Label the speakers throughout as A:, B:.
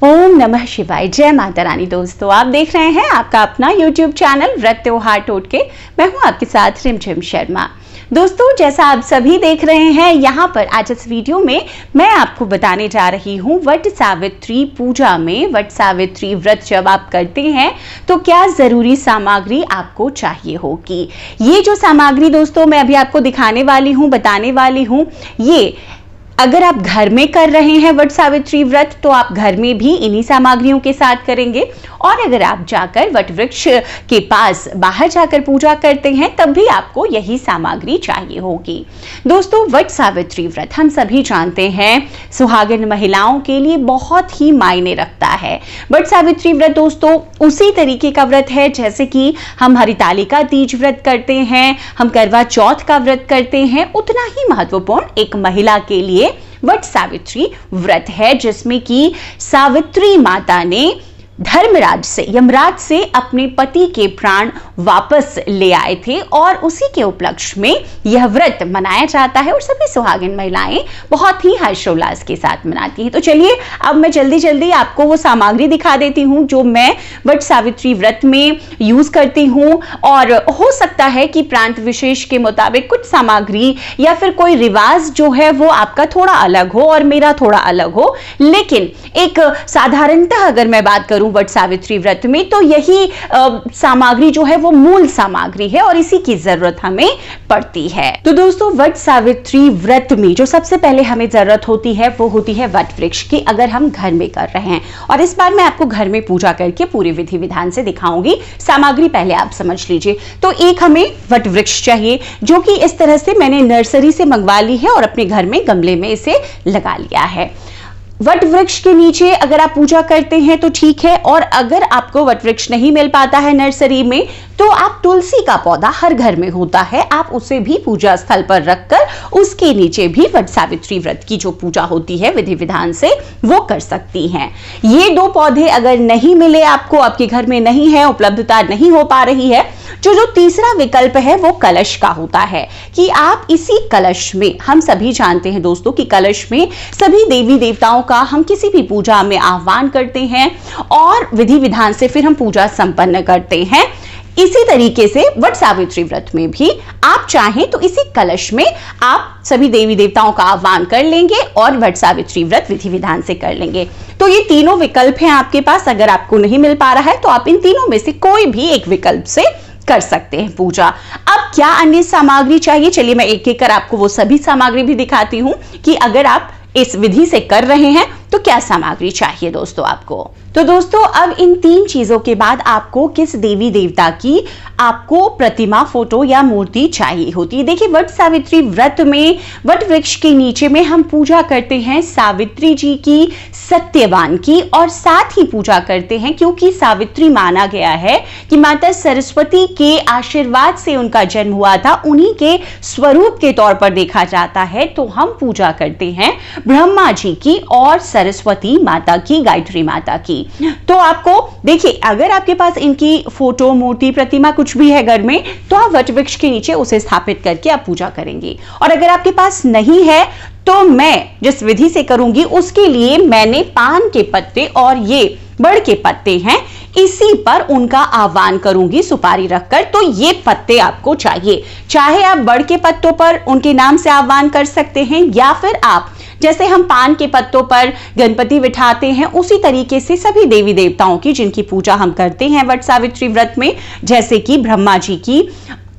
A: ओम नमः शिवाय। जय माता रानी। दोस्तों, आप देख रहे हैं आपका अपना YouTube चैनल व्रत त्योहार टोटके। मैं हूं आपके साथ रिमझिम शर्मा। दोस्तों, जैसा आप सभी देख रहे हैं, यहाँ पर आज इस वीडियो में मैं आपको बताने जा रही हूँ वट सावित्री पूजा में वट सावित्री व्रत जब आप करते हैं तो क्या जरूरी सामग्री आपको चाहिए होगी। ये जो सामग्री दोस्तों मैं अभी आपको दिखाने वाली हूँ, बताने वाली हूँ, ये अगर आप घर में कर रहे हैं वट सावित्री व्रत तो आप घर में भी इन्हीं सामग्रियों के साथ करेंगे, और अगर आप जाकर वट वृक्ष के पास बाहर जाकर पूजा करते हैं तब भी आपको यही सामग्री चाहिए होगी। दोस्तों, वट सावित्री व्रत हम सभी जानते हैं सुहागिन महिलाओं के लिए बहुत ही मायने रखता है। वट सावित्री व्रत दोस्तों उसी तरीके का व्रत है जैसे कि हम हरितालिका तीज व्रत करते हैं, हम करवा चौथ का व्रत करते हैं, उतना ही महत्वपूर्ण एक महिला के लिए वट सावित्री व्रत है, जिसमें कि सावित्री माता ने धर्मराज से, यमराज से अपने पति के प्राण वापस ले आए थे, और उसी के उपलक्ष्य में यह व्रत मनाया जाता है और सभी सुहागिन महिलाएं बहुत ही हर्षोल्लास के साथ मनाती हैं। तो चलिए अब मैं जल्दी जल्दी आपको वो सामग्री दिखा देती हूँ जो मैं वट सावित्री व्रत में यूज करती हूँ। और हो सकता है कि प्रांत विशेष के मुताबिक कुछ सामग्री या फिर कोई रिवाज जो है वो आपका थोड़ा अलग हो और मेरा थोड़ा अलग हो, लेकिन एक साधारणतः अगर मैं बात करूं वट सावित्री व्रत में तो यही सामग्री जो है वो मूल सामग्री है और इसी की जरूरत हमें पड़ती है। तो दोस्तों, वट सावित्री व्रत में जो सबसे पहले हमें जरूरत होती है वो होती है वट वृक्ष की, अगर हम घर में कर रहे हैं। और इस बार मैं आपको घर में पूजा करके पूरी विधि विधान से दिखाऊंगी। सामग्री पहले आप समझ लीजिए। तो एक हमें वट वृक्ष चाहिए जो कि इस तरह से मैंने नर्सरी से मंगवा ली है और अपने घर में गमले में इसे लगा लिया है। वट वृक्ष के नीचे अगर आप पूजा करते हैं तो ठीक है, और अगर आपको वट वृक्ष नहीं मिल पाता है नर्सरी में तो आप तुलसी का पौधा हर घर में होता है, आप उसे भी पूजा स्थल पर रखकर उसके नीचे भी वट सावित्री व्रत की जो पूजा होती है विधि विधान से वो कर सकती हैं। ये दो पौधे अगर नहीं मिले, आपको आपके घर में नहीं है, उपलब्धता नहीं हो पा रही है, जो तीसरा विकल्प है वो कलश का होता है कि आप इसी कलश में, हम सभी जानते हैं दोस्तों कि कलश में सभी देवी देवताओं का हम किसी भी पूजा में आह्वान करते हैं और विधि विधान से फिर हम पूजा संपन्न करते हैं। इसी तरीके से वट सावित्री व्रत में भी आप चाहें तो इसी कलश में आप सभी देवी देवताओं का आह्वान कर लेंगे और वट सावित्री व्रत विधि विधान से कर लेंगे। तो ये तीनों विकल्प हैं आपके पास। अगर आपको नहीं मिल पा रहा है तो आप इन तीनों में से कोई भी एक विकल्प से कर सकते हैं पूजा। अब क्या अन्य सामग्री चाहिए, चलिए मैं एक एक कर आपको वो सभी सामग्री भी दिखाती हूं कि अगर आप इस विधि से कर रहे हैं तो क्या सामग्री चाहिए दोस्तों आपको। तो दोस्तों, अब इन तीन चीजों के बाद आपको किस देवी देवता की आपको प्रतिमा, फोटो या मूर्ति चाहिए होती है। देखिए, वट सावित्री व्रत में वट वृक्ष के नीचे में हम पूजा करते हैं सावित्री जी की, सत्यवान की, और साथ ही पूजा करते हैं क्योंकि सावित्री माना गया है कि माता सरस्वती के आशीर्वाद से उनका जन्म हुआ था, उन्हीं के स्वरूप के तौर पर देखा जाता है। तो हम पूजा करते हैं ब्रह्मा जी की और सरस्वती माता की, गायत्री माता की। तो आपको देखिए, अगर आपके पास इनकी फोटो, मूर्ति, प्रतिमा कुछ भी है घर में तो आप वट वृक्ष के नीचे उसे स्थापित करके आप पूजा करेंगे। और अगर आपके पास नहीं है तो मैं जिस विधि से करूंगी उसके लिए मैंने पान के पत्ते और ये बड़ के पत्ते हैं, इसी पर उनका आह्वान करूंगी सुपारी रखकर। तो ये पत्ते आपको चाहिए, चाहे आप बड़ के पत्तों पर उनके नाम से आह्वान कर सकते हैं या फिर आप जैसे हम पान के पत्तों पर गणपति बिठाते हैं उसी तरीके से सभी देवी देवताओं की जिनकी पूजा हम करते हैं वट सावित्री व्रत में, जैसे कि ब्रह्मा जी की,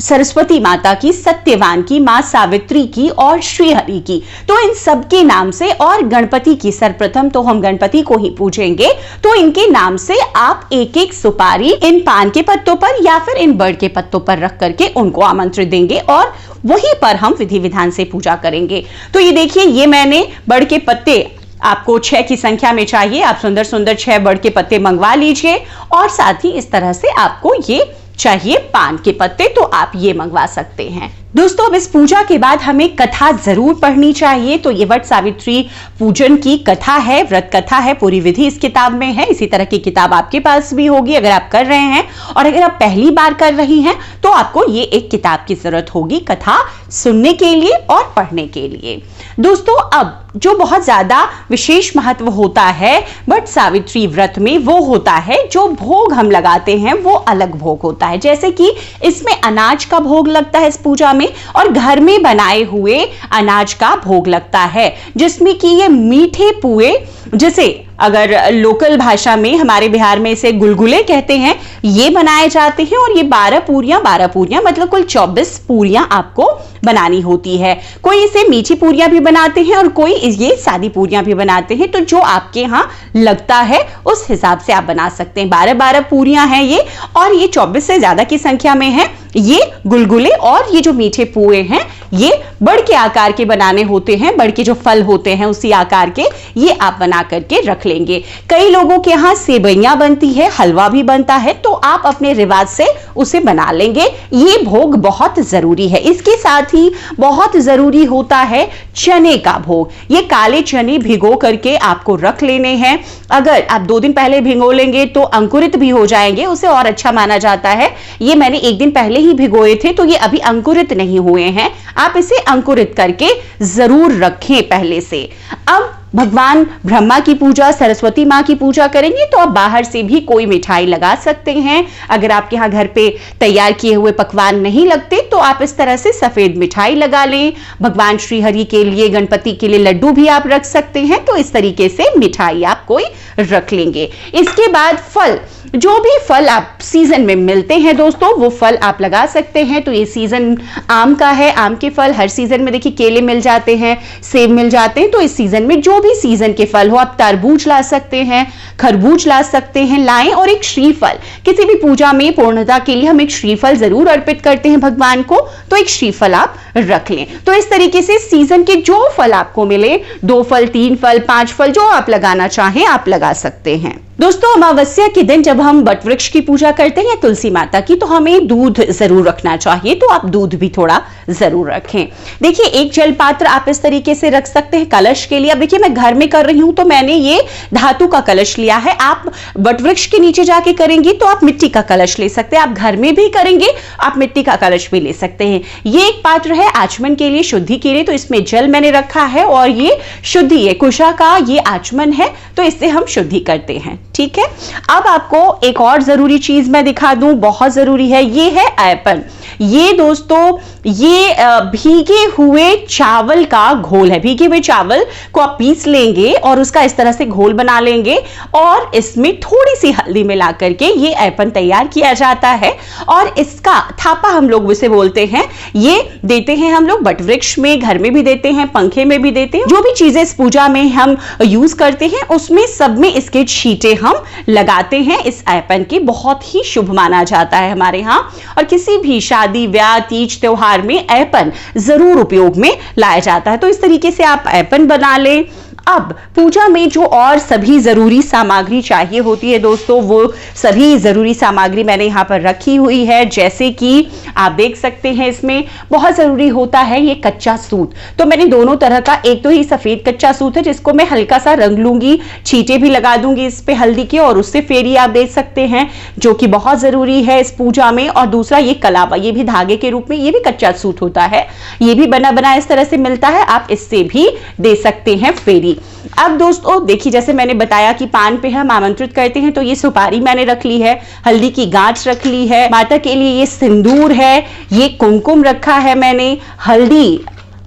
A: सरस्वती माता की, सत्यवान की, मां सावित्री की और श्रीहरि की, तो इन सब के नाम से, और गणपति की सर्वप्रथम तो हम गणपति को ही पूजेंगे, तो इनके नाम से आप एक एक सुपारी इन पान के पत्तों पर या फिर इन बड़ के पत्तों पर रख करके उनको आमंत्रित देंगे और वहीं पर हम विधि विधान से पूजा करेंगे। तो ये देखिए, ये मैंने बड़ के पत्ते आपको 6 की संख्या में चाहिए, आप सुंदर सुंदर 6 बड़ के पत्ते मंगवा लीजिए, और साथ ही इस तरह से आपको ये चाहिए पान के पत्ते तो आप ये मंगवा सकते हैं। दोस्तों, अब इस पूजा के बाद हमें कथा जरूर पढ़नी चाहिए। तो ये वट सावित्री पूजन की कथा है, व्रत कथा है, पूरी विधि इस किताब में है। इसी तरह की किताब आपके पास भी होगी अगर आप कर रहे हैं, और अगर आप पहली बार कर रही हैं तो आपको ये एक किताब की जरूरत होगी कथा सुनने के लिए और पढ़ने के लिए। दोस्तों अब जो बहुत ज्यादा विशेष महत्व होता है वट सावित्री व्रत में, वो होता है जो भोग हम लगाते हैं वो अलग भोग होता है। जैसे कि इसमें अनाज का भोग लगता है इस पूजा में, और घर में बनाए हुए अनाज का भोग लगता है, जिसमें कि ये मीठे पुए, जैसे अगर लोकल भाषा में हमारे बिहार में इसे गुलगुले कहते हैं, ये बनाए जाते हैं। और ये 12 पूरियां मतलब कुल 24 पूरियां आपको बनानी होती है। कोई इसे मीठी पूरियां भी बनाते हैं और कोई ये सादी पूरियां भी बनाते हैं, तो जो आपके यहाँ लगता है उस हिसाब से आप बना सकते हैं। 12 पूरियां हैं ये, और ये 24 से ज्यादा की संख्या में है ये गुलगुले। और ये जो मीठे पुए हैं ये बड़ के आकार के बनाने होते हैं, बड़ के जो फल होते हैं उसी आकार के, ये आप बना करके रख लेंगे। कई लोगों के यहाँ सेवइयां बनती है, हलवा भी बनता है, तो आप अपने रिवाज से उसे बना लेंगे। ये भोग बहुत जरूरी है। इसके साथ ही बहुत जरूरी होता है चने का भोग। ये काले चने भिगो करके आपको रख लेने हैं। अगर आप 2 दिन पहले भिगो लेंगे तो अंकुरित भी हो जाएंगे, उसे और अच्छा माना जाता है। ये मैंने 1 दिन पहले ही भिगोए थे, तो ये अभी अंकुरित नहीं हुए हैं। आप इसे अंकुरित करके जरूर रखें पहले से। अब भगवान ब्रह्मा की पूजा, सरस्वती माँ की पूजा करेंगे, तो आप बाहर से भी कोई मिठाई लगा सकते हैं। अगर आपके यहाँ घर पे तैयार किए हुए पकवान नहीं लगते तो आप इस तरह से सफेद मिठाई लगा लें। भगवान श्री हरि के लिए, गणपति के लिए लड्डू भी आप रख सकते हैं। तो इस तरीके से मिठाई आप कोई रख लेंगे। इसके बाद फल, जो भी फल आप सीजन में मिलते हैं दोस्तों, वो फल आप लगा सकते हैं। तो ये सीजन आम का है, आम के फल हर सीजन में देखिए केले मिल जाते हैं, सेब मिल जाते हैं। तो इस सीजन में जो भी सीजन के फल हो, आप तरबूज ला सकते हैं, खरबूज ला सकते हैं, लाएं। और एक श्रीफल, किसी भी पूजा में पूर्णता के लिए हम एक श्रीफल जरूर अर्पित करते हैं भगवान को, तो एक श्रीफल आप रख लें। तो इस तरीके से सीजन के जो फल आपको मिले, 2 फल, 3 फल, 5 फल, जो आप लगाना चाहें आप लगा सकते हैं। दोस्तों अमावस्या के दिन जब हम बट वृक्ष की पूजा करते हैं तुलसी माता की, तो हमें दूध जरूर रखना चाहिए। तो आप दूध भी थोड़ा जरूर रखें। देखिए एक जल पात्र आप इस तरीके से रख सकते हैं कलश के लिए। अब देखिए मैं घर में कर रही हूं तो मैंने ये धातु का कलश लिया है। आप बट वृक्ष के नीचे जाके करेंगे तो आप मिट्टी का कलश ले सकते हैं। आप घर में भी करेंगे आप मिट्टी का कलश भी ले सकते हैं। ये एक पात्र है आचमन के लिए, शुद्धि के लिए। तो इसमें जल मैंने रखा है और ये शुद्धि है, कुशा का ये आचमन है, तो इससे हम शुद्धि करते हैं। ठीक है। अब आपको एक और जरूरी चीज मैं दिखा दूं, बहुत जरूरी है, ये है ऐपन। ये दोस्तों ये भीगे हुए चावल का घोल है। भीगे हुए चावल को आप पीस लेंगे और उसका इस तरह से घोल बना लेंगे और इसमें थोड़ी सी हल्दी मिला करके ये ऐपन तैयार किया जाता है। और इसका थापा हम लोग उसे बोलते हैं, ये देते हैं हम लोग बट वृक्ष में, घर में भी देते हैं, पंखे में भी देते हैं। जो भी चीजें इस पूजा में हम यूज करते हैं उसमें सब में इसके छींटे हम लगाते हैं। इस ऐपन की बहुत ही शुभ माना जाता है हमारे यहाँ। और किसी भी शादी, ब्याह, तीज, त्योहार में ऐपन जरूर उपयोग में लाया जाता है। तो इस तरीके से आप ऐपन बना लें। अब पूजा में जो और सभी जरूरी सामग्री चाहिए होती है दोस्तों, वो सभी जरूरी सामग्री मैंने यहाँ पर रखी हुई है। जैसे कि आप देख सकते हैं इसमें बहुत जरूरी होता है ये कच्चा सूत। तो मैंने दोनों तरह का, एक तो ही सफेद कच्चा सूत है जिसको मैं हल्का सा रंग लूंगी, छींटे भी लगा दूंगी इस पे हल्दी के, और उससे फेरी आप देख सकते हैं जो कि बहुत जरूरी है इस पूजा में। और दूसरा ये कलावा, ये भी धागे के रूप में, ये भी कच्चा सूत होता है, ये भी बना बना इस तरह से मिलता है, आप इससे भी दे सकते हैं फेरी। अब दोस्तों देखिए जैसे मैंने बताया कि पान पे हम आमंत्रित करते हैं, तो ये सुपारी मैंने रख ली है, हल्दी की गांठ रख ली है, माता के लिए ये सिंदूर है, ये कुमकुम रखा है मैंने, हल्दी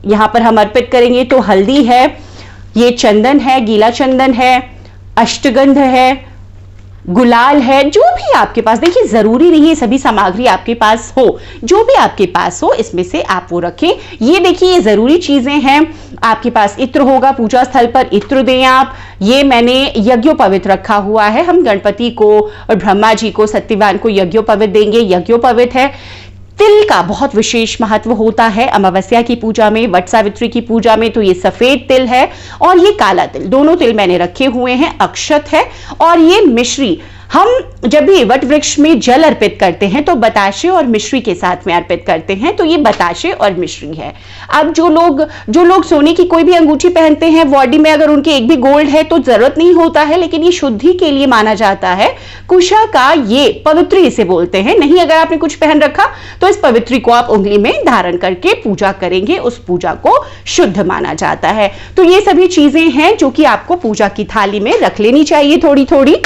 A: यहां पर हम अर्पित करेंगे तो हल्दी है, ये चंदन है, गीला चंदन है, अष्टगंध है, गुलाल है। जो भी आपके पास, देखिए जरूरी नहीं है सभी सामग्री आपके पास हो, जो भी आपके पास हो इसमें से आप वो रखें। ये देखिए ये जरूरी चीजें हैं। आपके पास इत्र होगा, पूजा स्थल पर इत्र दें आप। ये मैंने यज्ञोपवीत रखा हुआ है, हम गणपति को और ब्रह्मा जी को, सत्यवान को यज्ञोपवीत देंगे। यज्ञोपवीत है। तिल का बहुत विशेष महत्व होता है अमावस्या की पूजा में, वट सावित्री की पूजा में। तो ये सफेद तिल है और ये काला तिल, दोनों तिल मैंने रखे हुए हैं। अक्षत है और ये मिश्री, हम जब भी वट वृक्ष में जल अर्पित करते हैं तो बताशे और मिश्री के साथ में अर्पित करते हैं, तो ये बताशे और मिश्री है। अब जो लोग सोने की कोई भी अंगूठी पहनते हैं, बॉडी में अगर उनके एक भी गोल्ड है तो जरूरत नहीं होता है, लेकिन ये शुद्धि के लिए माना जाता है। कुशा का ये पवित्री इसे बोलते हैं। नहीं, अगर आपने कुछ पहन रखा तो इस पवित्री को आप उंगली में धारण करके पूजा करेंगे, उस पूजा को शुद्ध माना जाता है। तो ये सभी चीजें हैं जो कि आपको पूजा की थाली में रख लेनी चाहिए थोड़ी थोड़ी।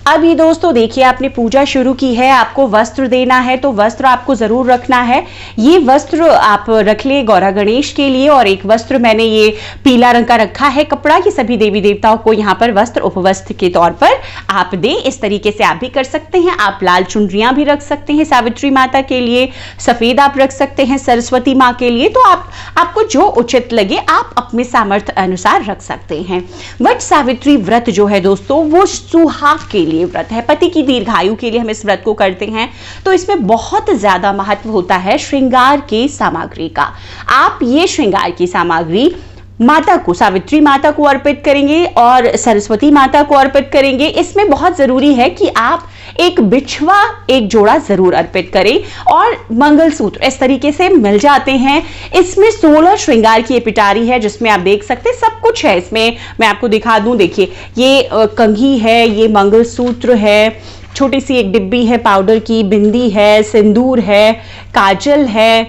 A: अब ये दोस्तों देखिए, आपने पूजा शुरू की है, आपको वस्त्र देना है, तो वस्त्र आपको जरूर रखना है। ये वस्त्र आप रख ले गौरा गणेश के लिए, और एक वस्त्र मैंने ये पीला रंग का रखा है कपड़ा, कि सभी देवी देवताओं को यहाँ पर वस्त्र उपवस्त्र के तौर पर आप दे। इस तरीके से आप भी कर सकते हैं। आप लाल चुनरियां भी रख सकते हैं सावित्री माता के लिए, सफेद आप रख सकते हैं सरस्वती माँ के लिए। तो आपको जो उचित लगे आप अपने सामर्थ्य अनुसार रख सकते हैं। वट सावित्री व्रत जो है दोस्तों, वो सुहाग के लिए व्रत है, पति की दीर्घायु के लिए हम इस व्रत को करते हैं। तो इसमें बहुत ज्यादा महत्व होता है श्रृंगार की सामग्री का। आप ये श्रृंगार की सामग्री माता को, सावित्री माता को अर्पित करेंगे और सरस्वती माता को अर्पित करेंगे। इसमें बहुत जरूरी है कि आप एक बिछवा एक जोड़ा जरूर अर्पित करें, और मंगलसूत्र इस तरीके से मिल जाते हैं। इसमें 16 श्रृंगार की पिटारी है, जिसमें आप देख सकते हैं सब कुछ है। इसमें मैं आपको दिखा दूं, देखिए ये कंघी है, ये मंगलसूत्र है, छोटी सी एक डिब्बी है पाउडर की, बिंदी है, सिंदूर है, काजल है,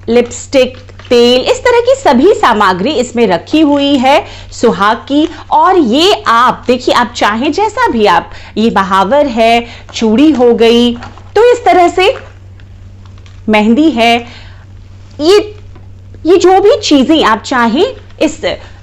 A: लिपस्टिक, तेल, इस तरह की सभी सामग्री इसमें रखी हुई है सुहाग की। और ये आप देखिए, आप चाहें जैसा भी आप, ये महावर है, चूड़ी हो गई, तो इस तरह से मेहंदी है, ये जो भी चीजें आप चाहें,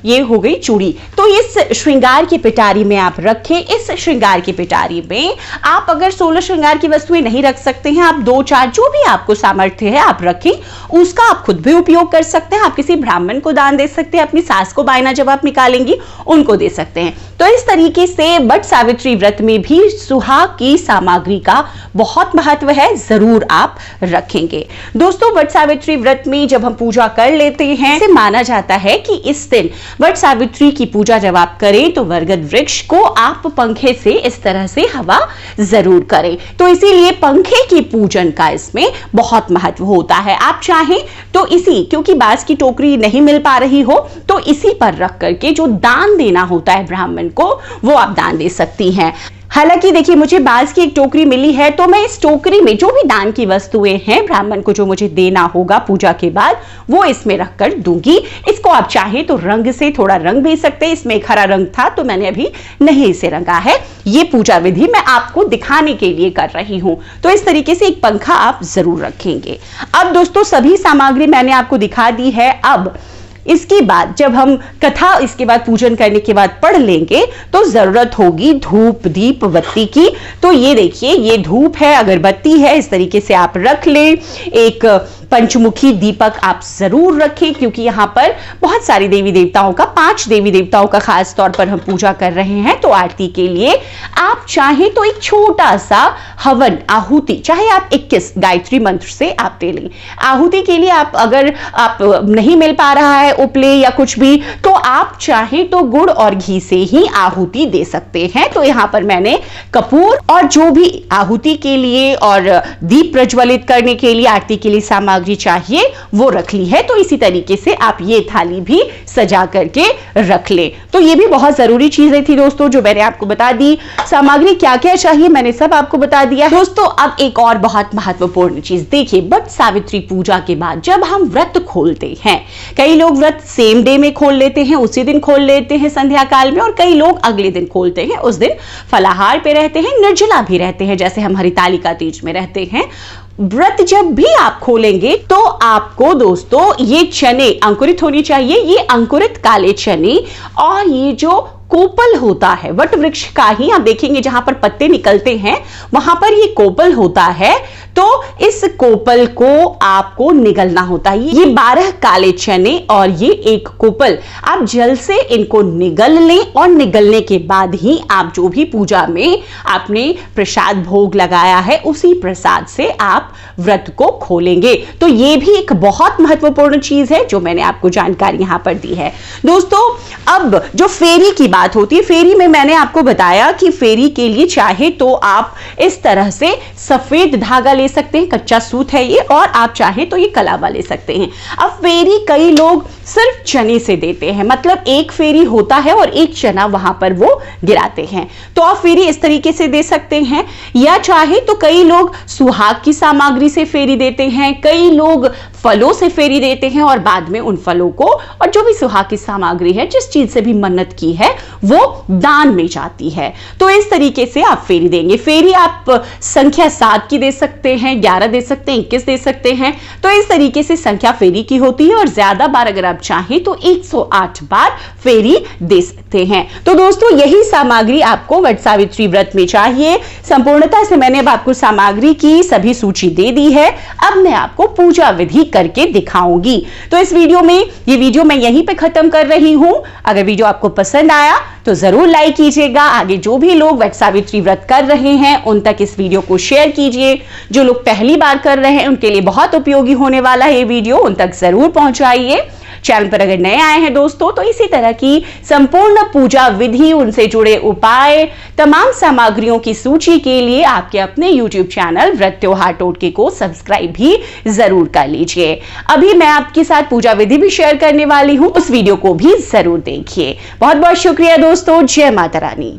A: ये हो गई चूड़ी, तो इस श्रृंगार की पिटारी में आप रखें। इस श्रृंगार की पिटारी में आप अगर 16 श्रृंगार की वस्तुएं नहीं रख सकते हैं, आप 2-4 जो भी आपको सामर्थ्य है आप रखें। उसका आप खुद भी उपयोग कर सकते हैं, आप किसी ब्राह्मण को दान दे सकते हैं, अपनी सास को बायना जब आप निकालेंगी उनको दे सकते हैं। तो इस तरीके से वट सावित्री व्रत में भी सुहाग की सामग्री का बहुत महत्व है, जरूर आप रखेंगे। दोस्तों, वट सावित्री व्रत में जब हम पूजा कर लेते हैं, इसे माना जाता है कि इस दिन वट सावित्री की पूजा जब आप करें तो बरगद वृक्ष को आप पंखे से इस तरह से हवा जरूर करें। तो इसीलिए पंखे की पूजन का इसमें बहुत महत्व होता है। आप चाहें तो क्योंकि बांस की टोकरी नहीं मिल पा रही हो, तो इसी पर रख करके जो दान देना होता है ब्राह्मण को, वो आप दान दे सकती हैं। हालांकि देखिए, मुझे बांस की एक टोकरी मिली है, तो मैं इस टोकरी में जो भी दान की वस्तुएं हैं ब्राह्मण को जो मुझे देना होगा पूजा के बाद, वो इसमें रखकर दूंगी। इसको आप चाहे तो रंग से थोड़ा रंग भी सकते हैं। इसमें एक हरा रंग था तो मैंने अभी नहीं इसे रंगा है। ये पूजा विधि मैं आपको दिखाने के लिए कर रही हूं। तो इस तरीके से एक पंखा आप जरूर रखेंगे। अब दोस्तों, सभी सामग्री मैंने आपको दिखा दी है। अब इसके बाद जब हम कथा इसके बाद पूजन करने के बाद पढ़ लेंगे तो जरूरत होगी धूप दीप बत्ती की। तो ये देखिए, ये धूप है, अगरबत्ती है, इस तरीके से आप रख लें। एक पंचमुखी दीपक आप जरूर रखें, क्योंकि यहाँ पर बहुत सारी देवी देवताओं का, 5 देवी देवताओं का खास तौर पर हम पूजा कर रहे हैं। तो आरती के लिए आप चाहें तो एक छोटा सा हवन आहुति, चाहे आप 21 गायत्री मंत्र से आप दे लें। आहुति के लिए आप अगर आप नहीं मिल पा रहा है उपले या कुछ भी, तो आप चाहें तो गुड़ और घी से ही आहुति दे सकते हैं। तो यहाँ पर मैंने कपूर और जो भी आहुति के लिए और दीप प्रज्वलित करने के लिए, आरती के लिए सामग्री चाहिए वो रख ली है। तो इसी तरीके से आप ये थाली भी सजा करके रख ले। तो ये भी बहुत जरूरी चीजें थी दोस्तों जो मैंने आपको बता दी। सामग्री क्या क्या चाहिए मैंने सब आपको बता दिया दोस्तों। अब एक और बहुत महत्वपूर्ण चीज देखिए, वट सावित्री पूजा के बाद जब हम व्रत खोलते हैं, कई लोग व्रत सेम डे में खोल लेते हैं, उसी दिन खोल लेते हैं संध्या काल में, और कई लोग अगले दिन खोलते हैं, उस दिन फलाहार पे रहते हैं, निर्जला भी रहते हैं, जैसे हम हरितालिका तीज में रहते हैं। व्रत जब भी आप खोलेंगे तो आपको दोस्तों ये चने अंकुरित होनी चाहिए, ये अंकुरित काले चने, और ये जो कोपल होता है वट वृक्ष का ही, आप देखेंगे जहां पर पत्ते निकलते हैं वहां पर ये कोपल होता है, तो इस कोपल को आपको निगलना होता है। ये 12 काले चने और ये एक कोपल, आप जल से इनको निगल लें और निगलने के बाद ही आप जो भी पूजा में आपने प्रसाद भोग लगाया है उसी प्रसाद से आप व्रत को खोलेंगे। तो ये भी एक बहुत महत्वपूर्ण चीज है जो मैंने आपको जानकारी यहां पर दी है। दोस्तों, अब जो फेरी की बात होती है, फेरी में मैंने आपको बताया कि फेरी के लिए चाहे तो आप इस तरह से सफेद धागा ले सकते हैं, कच्चा सूत है ये, और आप चाहे तो ये कलावा ले सकते हैं। अब फेरी कई लोग सिर्फ चने से देते हैं, मतलब एक फेरी होता है और एक चना वहां पर वो गिराते हैं। तो आप फेरी इस तरीके से दे सकते हैं, या चाहे तो कई लोग सुहाग की सामग्री से फेरी देते हैं, कई लोग फलों से फेरी देते हैं और बाद में उन फलों को और जो भी सुहाग की सामग्री है, जिस चीज से भी मन्नत की है, वो दान में जाती है। तो इस तरीके से आप फेरी देंगे। फेरी आप संख्या 7 की दे सकते हैं, 11 दे सकते हैं, 21 दे सकते हैं। तो इस तरीके से संख्या फेरी की होती है, और ज्यादा बार अगर आप चाहें तो 108 बार फेरी दे सकते हैं। तो दोस्तों, यही सामग्री आपको वट सावित्री व्रत में चाहिए। संपूर्णता से मैंने अब आपको सामग्री की सभी सूची दे दी है। अब मैं आपको पूजा विधि करके दिखाऊंगी। तो इस वीडियो में, ये वीडियो मैं यहीं पे खत्म कर रही हूं। अगर वीडियो आपको पसंद आया तो जरूर लाइक कीजिएगा। आगे जो भी लोग वट सावित्री व्रत कर रहे हैं उन तक इस वीडियो को शेयर कीजिए। जो लोग पहली बार कर रहे हैं उनके लिए बहुत उपयोगी होने वाला है ये वीडियो, उन तक जरूर पहुंचाइए। चैनल पर अगर नए आए हैं दोस्तों, तो इसी तरह की संपूर्ण पूजा विधि, उनसे जुड़े उपाय, तमाम सामग्रियों की सूची के लिए आपके अपने YouTube चैनल व्रत त्योहार टोटके को सब्सक्राइब भी जरूर कर लीजिए। अभी मैं आपके साथ पूजा विधि भी शेयर करने वाली हूं, उस वीडियो को भी जरूर देखिए। बहुत बहुत शुक्रिया दोस्तों। जय माता रानी।